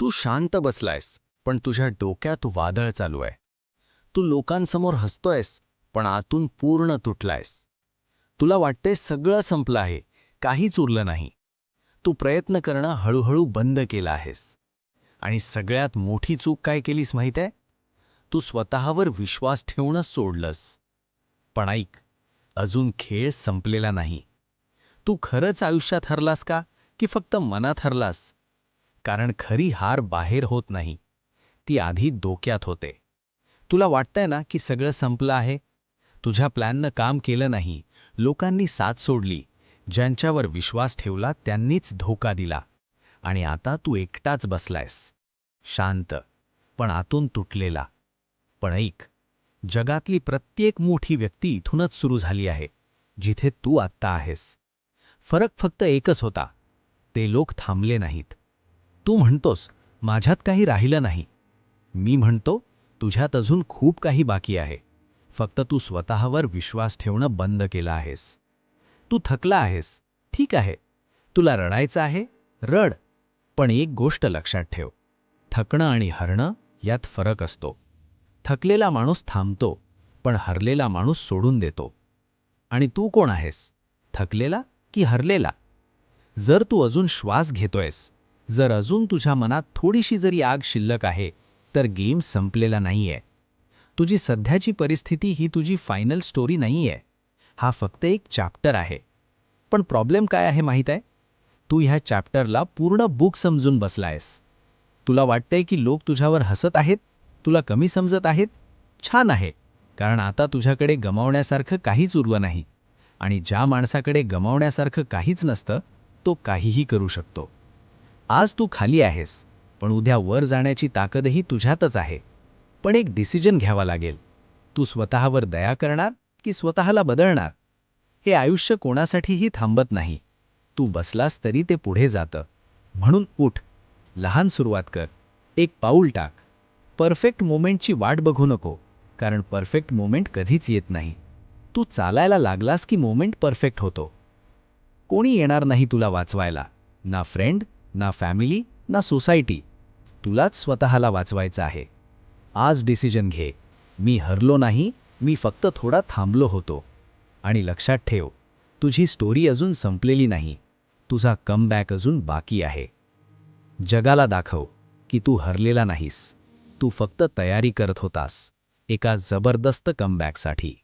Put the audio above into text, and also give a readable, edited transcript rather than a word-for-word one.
तू शांत बसलायस, पण तुझ्या डोक्यात वादळ चालू आहे. तू लोकांसमोर हसतोयस, पण आतून पूर्ण तुटलायस. तुला वाटतंय सगळं संपलं आहे, काहीच उरलं नाही. तू प्रयत्न करणं हळूहळू बंद केलं आहेस. आणि सगळ्यात मोठी चूक काय केलीस माहीत आहे? तू स्वतःवर विश्वास ठेवणंच सोडलंस. पण ऐक, अजून खेळ संपलेला नाही. तू खरंच आयुष्यात हरलास का, की फक्त मनात हरलास? कारण खरी हार बाहेर होत नाही, ती आधी डोक्यात होते. तुला वाटतंय ना की सगळं संपलं आहे? तुझ्या प्लॅननं काम केलं नाही, लोकांनी साथ सोडली, ज्यांच्यावर विश्वास ठेवला त्यांनीच धोका दिला. आणि आता तू एकटाच बसलायस, शांत, पण आतून तुटलेला. पण ऐक, जगातली प्रत्येक मोठी व्यक्ती इथूनच सुरू झाली आहे, जिथे तू आत्ता आहेस. फरक फक्त एकच होता, ते लोक थांबले नाहीत. तू म्हणतोस माझ्यात काही राहिलं नाही. मी म्हणतो तुझ्यात अजून खूप काही बाकी आहे. फक्त तू स्वतःवर विश्वास ठेवणं बंद केलं आहेस. तू थकला आहेस, ठीक आहे. तुला रडायचं आहे, रड. पण एक गोष्ट लक्षात ठेव, थकणं आणि हरणं यात फरक असतो. थकलेला माणूस थांबतो, पण हरलेला माणूस सोडून देतो. आणि तू कोण आहेस, थकलेला की हरलेला? जर तू अजून श्वास घेतोयस, जर अजून तुझ्या मनात थोडीशी जरी आग शिल्लक आहे, तर गेम संपलेला नाहीये. तुझी सध्याची परिस्थिती ही तुझी फायनल स्टोरी नाहीये. हा फक्त एक चॅप्टर आहे. पण प्रॉब्लेम काय आहे माहीत आहे? तू ह्या चॅप्टरला पूर्ण बुक समजून बसलायस. तुला वाटतंय की लोक तुझ्यावर हसत आहेत, तुला कमी समजत आहेत? छान आहे, कारण आता तुझ्याकडे गमावण्यासारखं काहीच उरलं नाही. आणि ज्या माणसाकडे गमावण्यासारखं काहीच नसतं, तो काहीही करू शकतो. आज तू खाली आहेस, पण उद्या वर जाण्याची ताकदही तुझ्यातच आहे. पण एक डिसिजन घ्यावा लागेल. तू स्वतःवर दया करणार की स्वतःला बदलणार? हे आयुष्य कोणासाठीही थांबत नाही. तू बसलास तरी ते पुढे जातं. म्हणून उठ, लहान सुरुवात कर, एक पाऊल टाक. परफेक्ट मोमेंटची वाट बघू नको, कारण परफेक्ट मोमेंट कधीच येत नाही. तू चालायला लागलास की मोमेंट परफेक्ट होतो. कोणी येणार नाही तुला वाचवायला, ना फ्रेंड, ना फॅमिली, ना सोसायटी. तुलाच स्वतःला वाचवायचं आहे. आज डिसिजन घे, मी हरलो नाही, मी फक्त थोडा थांबलो होतो. आणि लक्षात ठेव, तुझी स्टोरी अजून संपलेली नाही. तुझा कमबॅक अजून बाकी आहे. जगाला दाखव की तू हरलेला नाहीस. तू फक्त तयारी करत होतास एका जबरदस्त कमबॅकसाठी.